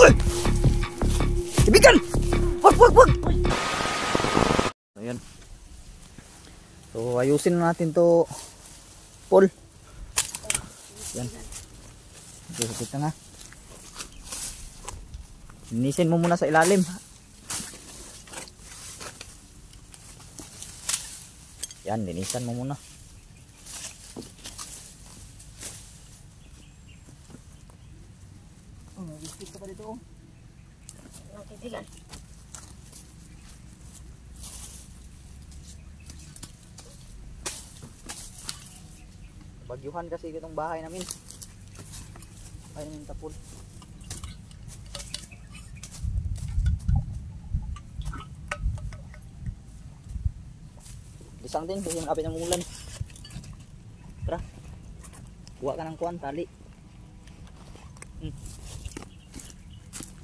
Uy! Ibigan! Wag! Ayan. So ayusin natin to, Paul. Yan. Dito nga. Linisin mo muna sa ilalim. Yan, linisan mo muna. Biscuit ka pa dito. Okay, tigan. Bagyuhan kasi itong bahay namin. Bahay namin tapon. Isang din, kasi malapit ng umulan. Tara. Kuha ka ng kuwan, tali.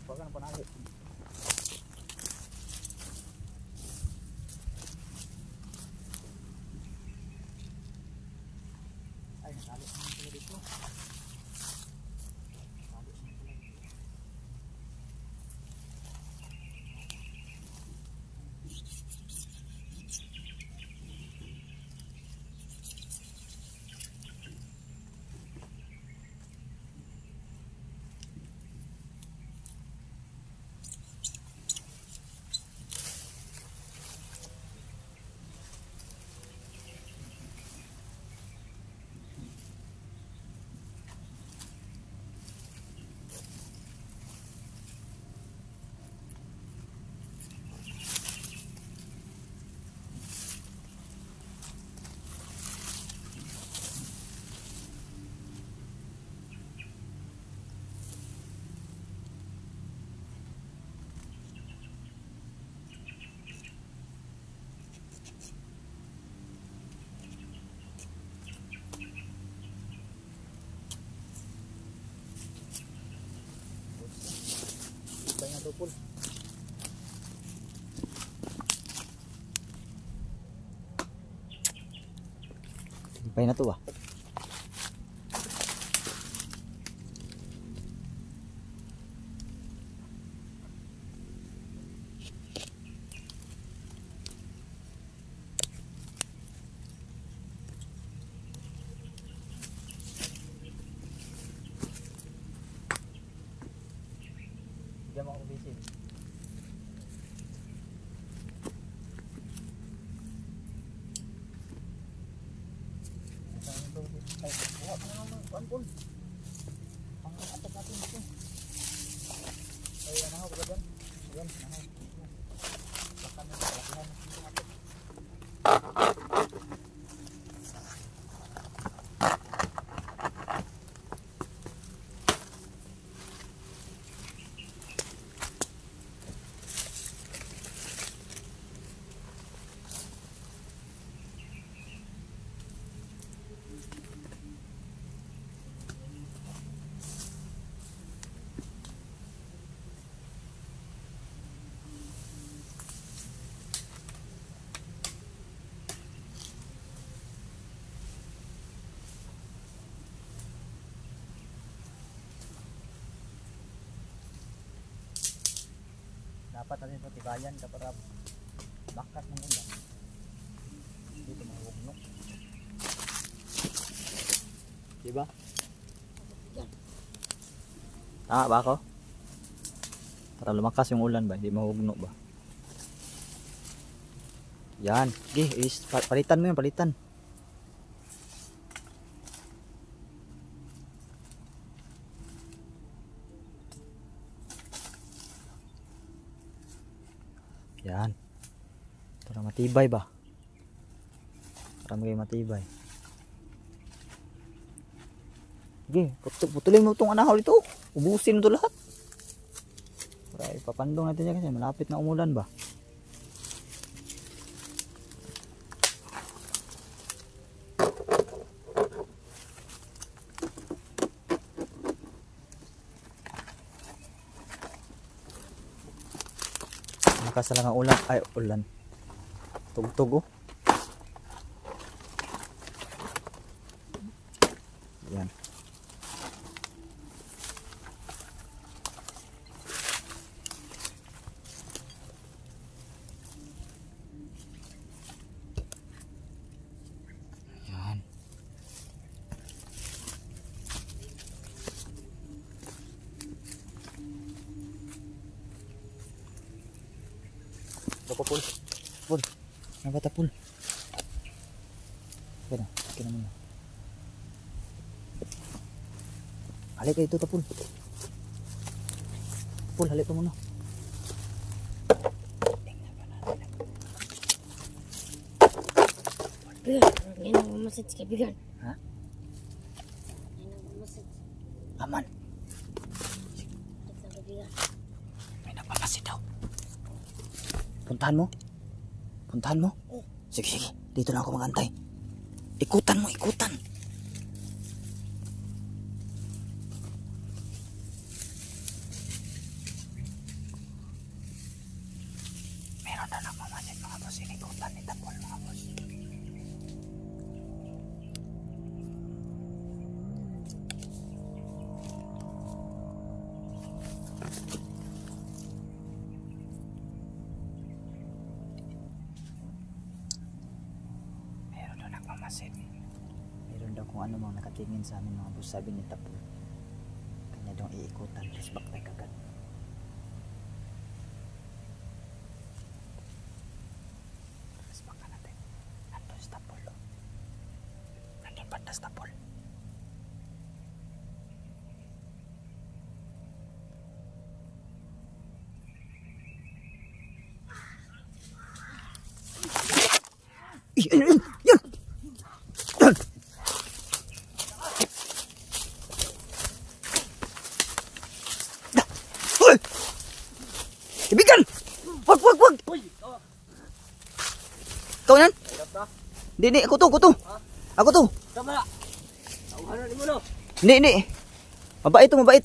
Kuha ka ng panali. Ay, natali naman pala dito. Tupol. Hintay na to ba? Diyan mo ako bisin. Ay, buka pa naman ng kuwan. Pang-atak natin dito. Ay, ano ako ba dyan? Ayan, ano. Baka na, lakihan dito natin. Dapat natin ito tibayan kapag bakas ng ulan. Dito mahugno. Diba? Ba ako? Para lumakas yung ulan ba? Hindi mahugno ba? Yan. Okay, palitan mo yun, palitan. Yan. Para matibay ba? Para maging matibay. Sige, putulin mo itong anahol ito. Ubusin mo ito lahat. Para ipapandong natin yan kasi malapit na umulan ba? Lakas lang ang ulan. Ay, ulan. Tugtog oh. Yan. Ito ko pul. Pul. Nabata pul. Kaya naman. Halik kayo ito ta pul. Pul, halik pa muna. Bigan, yan ang mamasid si Bigan. Ha? Yan ang mamasid. Aman. Ito sa Bigan. May nagmamasid daw. Puntahan mo? Puntahan mo? Oh. Sige, sige. Dito na ako magantay. Ikutan mo, ikutan. Meron na nagmamasid mga boss. Ikutan ni Tapol mga boss. Meron daw nagmamasid. Meron daw kung ano mga nakatingin sa amin mga boss. Sabi ni Tapol. Kanya daw iikutan. Please back tayo kagad. Please back ka natin. Nandun si Tapol. Nandun banda si Tapol. Yan! Yan! Hoy! Ibigan! Wag, wag, wag! Ikaw yan? Hindi, ako to. Ako to. Tama. Tauhanan mo no. Hindi. Mabait to, mabait.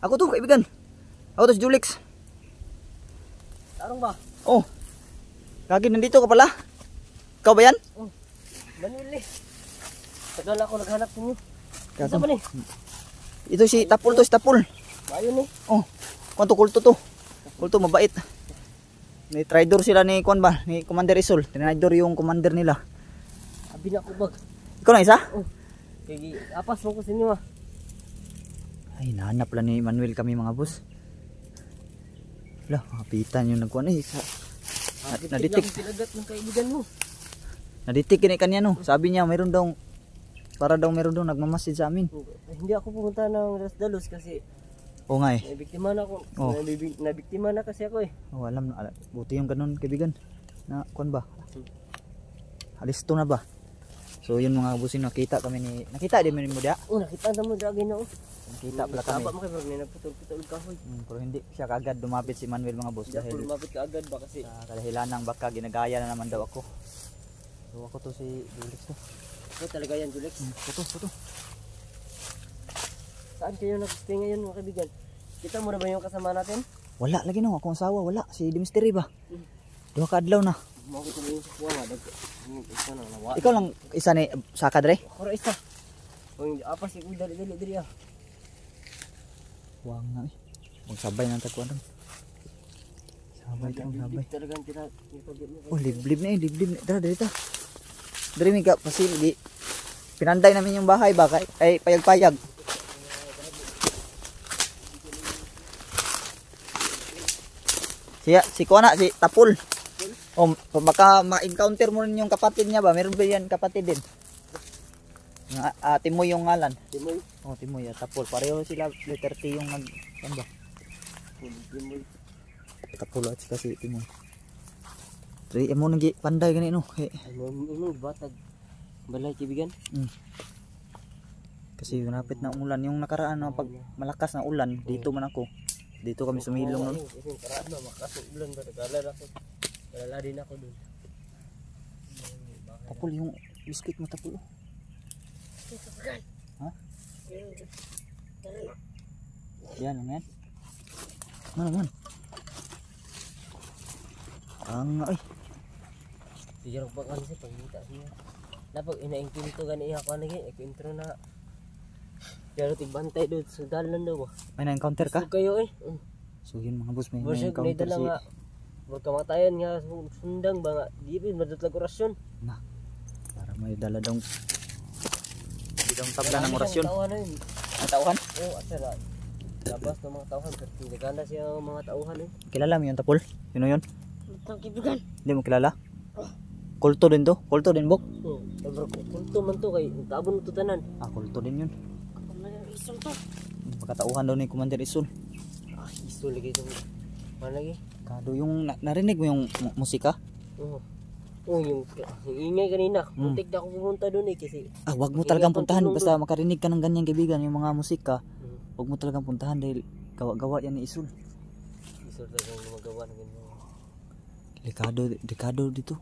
Ako to, kaibigan. Ako to si Julix. Tarong ba? Oh. Kagi, nandito ka pala? Ikaw ba yan? Manili. Tagal ako naghanap ninyo. Kaso. Isa ba ni? Ito si Tapol to, si Tapol. Bayo ni. Oh, kwanto kulto to. Kulto mabait. Ni traidor sila ni Kwan ba? Ni Commander Isol. Traidor yung commander nila. Abi na ako bag. Ikaw na isa? Kaya apas mo ko sa inyo ah. Ay, nahanap lang ni Manuel kami mga boss. Wala, makapitan yung nagkuhan eh. Naditik. Pinagat ng kaibigan mo. Naditik kini kanya no. Sabi niya mayroon daw, para daw mayroon daw nagmamasid sa amin. Hindi ako pumunta ng Las Dalos kasi Oo nga eh. nabiktima na ako. Oh. Nabiktima na kasi ako eh. Oh, alam na. Buti yung ganun kaibigan. Na Kwan ba? Alisto na ba? So yun mga bossing, nakita kami ni... Nakita din mo dia? Oh, nakita na mo dragay na oh. Nakita pala kami. Taba mo kayo pero nagputol-putol kahoy. Pero hindi siya kagad lumapit si Manuel mga boss. Hindi ako Dahil lumapit ka agad ba kasi sa kadahilanang baka ginagaya na naman daw ako. So ako to si Julix to. ito talaga yan Julex. Ito. Saan kayo nag-stay ngayon mga kaibigan? Kita mo na ba yung kasama natin? Wala lagi no, akong asawa, wala. Si Dimisteri ba? Duha ka adlaw na. Makita mo yung sukuha nga. Isa na nawa. Ikaw lang isa ni sa kadre? Kura isa. Kung apas ikaw dali ah. Wang na eh. Magsabay ng tagkuan doon. Sabay. Talagang Oh, liblib na eh, liblib na. Dara, dito. Dari mi ka pasil di. Pinanday namin yung bahay ba ay payag-payag. Si Kuana, si Tapol. Oh, baka ma-encounter mo rin yung kapatid niya ba? Meron ba yan kapatid din? Timoy yung ngalan. Timoy. Oh, Timoy at Tapol. Pareho sila letter T yung nag... Ano ba? Timoy. Tapol at sika si Timoy. Dari mo nang panday gani no. Ano batag. Balay kibigan. Kasi napit na ulan yung nakaraan na pag malakas na ulan dito man ako. Dito kami sumilong noon. Kasi karaan na makasuulan ba nagala ako. Wala din ako dun. Tapol yung biscuit mo Tapol. Ito Bigan. Ha? Dali na. Yan yan. Man. Ay. Diyan ba kan si pangita siya. Napag ina-intro gani iya ko nagi intro na. Pero tigbantay doon sa dalan daw. May na-encounter ka? So kayo eh. So yun mga boss, may Boss, na-encounter dala si... nga. Magkamatayan nga sundang ba nga. Di ba madutlag orasyon. Na, para may dala daw. Hindi daw tabla ng orasyon. Tauhan na yun. Ang tauhan? Oo, asa na. Labas ng mga tauhan. Pero tinaganda siya ang mga tauhan eh. Kilala mo yun Tapol? Sino yun? Matang kaibigan. Hindi mo kilala? Kulto din to? Kulto din, Bok? Oh, pero kulto man to kay taabon to tanan. Ah, kulto din yun. Ako na yung isang to. Pagkatauhan daw ni Commander Isun. Ah, iso lagi to. Mana lagi? Kado yung narinig mo yung musika? Oh. Oh, yung ingay kanina. Muntik na ako pumunta doon eh kasi Ah, wag mo talagang Ingatan puntahan tulong basta makarinig ka ng ganyan kaibigan yung mga musika. Hmm. Wag mo talagang puntahan dahil gawa-gawa yan ni Isun. iso talagang magawa ng ganyan. Delikado dito.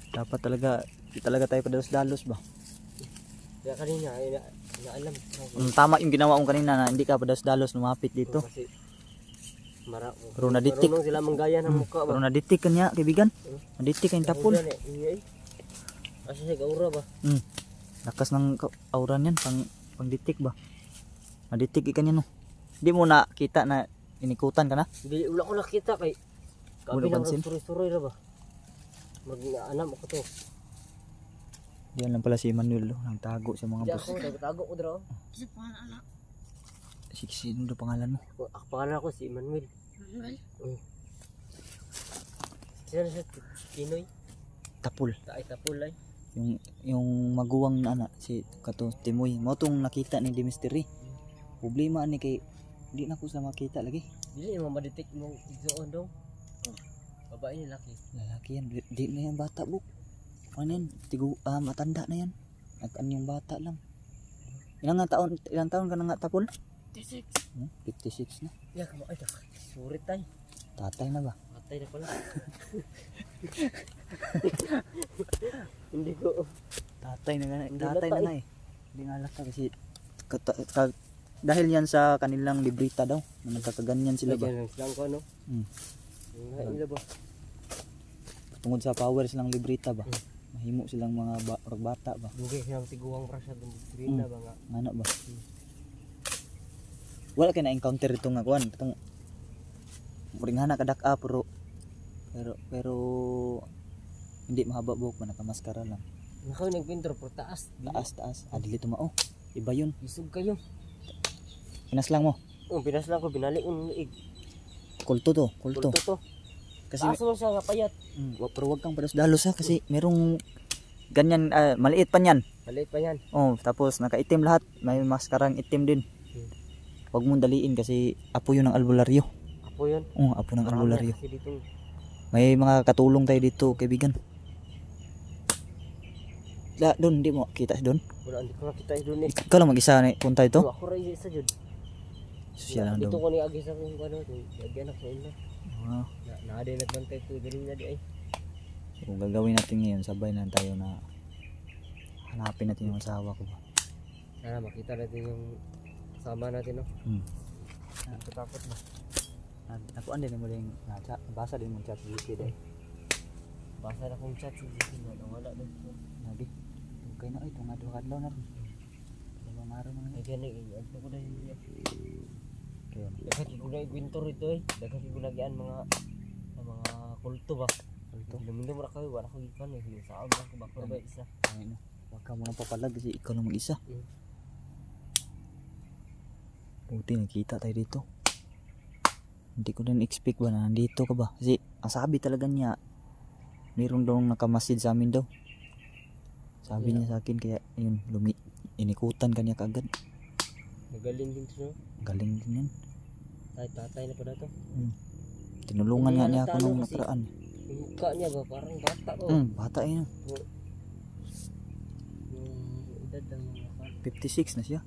Dapat talaga, di talaga tayo padalos-dalos ba? Kaya kanina ay naalam ko. Tama yung ginawa kong kanina na hindi ka padalos-dalos lumapit dito. Kasi Pero naditik. marunong sila manggaya ng mukha ba? Pero naditik ka niya kaibigan. Naditik ka yung tapon. Asa siya gaura ba? Lakas ng aura niyan pang ditik ba? Naditik ka niya no. Hindi mo na kita na inikutan ka na. Hindi wala ko nakita kay Wala kabi na pansin? suroy-suroy ra ba? Mag-alam ako to. Diyan lang pala si Manuel nang tago sa mga Di bus. ako nagtago ko dra. Isa pa na anak. Sino do pangalan mo? Ako pangalan ko si Emmanuel. Manuel. Sino siya Pinoy? Tapul. Taay tapulay. Yung maguwang na anak si kato Timoy. Mo tong nakita ni Dimisteri. Problema ni kay di na ko sa makita lagi. Dili mo ma-detect mo igsoon dong. Babae ni laki. Lalaki yan. Di na yan bata buk. Ano yan? Matanda na yan. Yung bata lang. Ilang taon ka na nga tapol? 56 na. Ya kamo ay tak. Surit tay. Tatay na ba? Patay na pala. Hindi ko. Tatay na Hindi tatay lata na eh. Hindi nga lata kasi dahil yan sa kanilang librita daw. Na nagkakaganyan sila ba? Lang silang ko ano. Nga ila ba? Tungod sa power silang librita ba? Mahimo silang mga bata ba? Dugay silang tiguang prasya dun green na ba nga. Ano ba? Wala kay na encounter ito nga kuan. Itong ringhana kadak-a pero hindi mahaba buhok ba nakamaskara lang. Nakaw nagpintor pero taas. Taas. Dili tumao. Iba yun. Isog kayo. Pinas lang mo. Pinas lang ko binalik yung liig. Kulto to. Kulto to. Kasi Taas mo siya kapayat. pero wag kang pados-dalos ha kasi merong ganyan maliit pa niyan. Maliit pa yan. Tapos nakaitim lahat. May maskarang itim din. Wag mong daliin kasi apo yun ng albularyo. Apo yun. Apo ng albularyo. Kasi dito. May mga katulong tayo dito, kaibigan. Doon, hindi mo kita doon. Wala, hindi ko nakita doon eh. Ikaw lang mag-isa na punta ito. Ako rin isa dyan. Siya lang Dito daw. ko ni Agis ako yung ano. Lagi anak ko ina. Ah, Naaday nagbantay ko. Galing na di ay. kung gagawin natin ngayon, sabay na tayo na hanapin natin yung asawa ko ba. Sana makita natin yung kasama natin no. Nakatakot na. Nakuan din mo din, basa din mo chat sa GC dahil. Basa na kong chat sa GC na nawala doon. Nabi, kaya na ito nga kadlaw na rin. Dalawang araw na Ay ngayon. kaya nag-iwan ko dahil niya. Kaya, Daghan ko na ibintor ito eh. Daghan ko na gaan mga kulto ba. kulto. Lumindo mo na kayo. Wala ko ikan eh. Saan lang ko ba? Pero ba isa. Ayun na. Huwag ka muna papalag kasi ikaw lang mag-isa. Buti nakita tayo dito. Hindi ko din expect ba na nandito ka ba. Kasi ang sabi talaga niya, mayroon daw nakamasid sa amin daw. Sabi niya sa akin kaya yun, inikutan kanya kagad. Magaling din ito no. Galing din yan. Tatay na pa na to. Tinulungan Hindi nga nga niya ako natalo nung kasi- nakaraan. Yung mukha niya ba? Parang bata ba? Bata yun. Yung edad ng mga 56 na siya.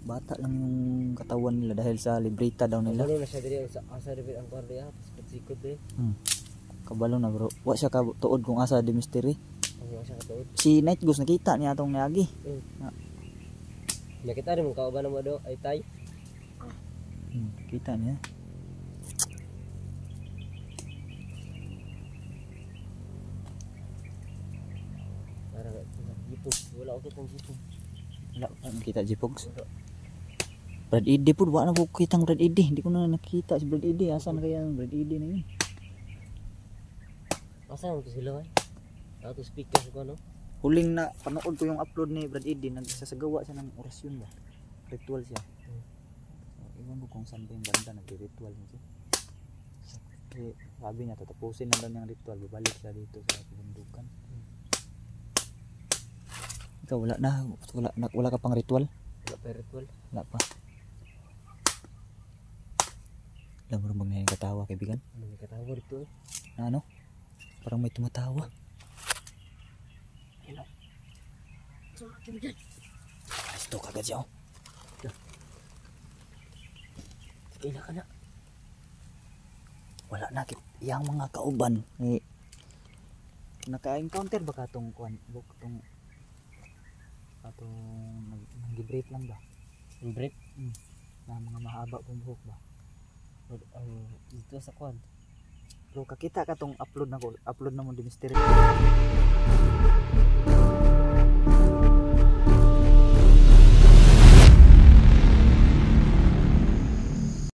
Bata lang yung katawan nila dahil sa libreta daw nila. Kabalo na siya diri sa asa rin ang kwardiya. Tapos pagsikot eh. Kabalo na bro. Wa siya tuod kung asa di mystery. Ang siya katuod. Si Night Ghost nakita niya atong niagi. Nakita rin mong kauban mo do ay tay. Kita niya. Parang gipog. Wala ko kitang gipog. Wala pa nakita Jipogs. Brad Eddy po, wala na po kitang Brad Eddy. Hindi ko na nakita si Brad Eddy. Asa na kaya ang Brad Eddy na yun? Asa naman to sila eh? Auto speaker ko no? Huling na panood ko yung upload ni Brad Eddy. Nagsasagawa siya ng orasyon ba? Ritual siya. So, iwan ko kung saan ba yung banda nag-ritual niya siya. Kasi sabi niya tatapusin na daw niyang ritual, babalik siya dito sa kabundukan. Ikaw wala ka pang ritual? Wala pa ritual. Wala pa. Alam mo rin bang na yung katawa, kaibigan? Ano may katawa dito? Na ano? Parang may tumatawa. Sama kaibigan. Ito kagad siya, oh. Sige na ka na. Wala na yang mga kauban. Eh, naka-encounter ba katong kuan? Katong nag-brief lang ba? Ang break. Na mga mahaba pong buhok ba? Ang dito sa kwan. Pero kakita ka tong upload na mo di mystery.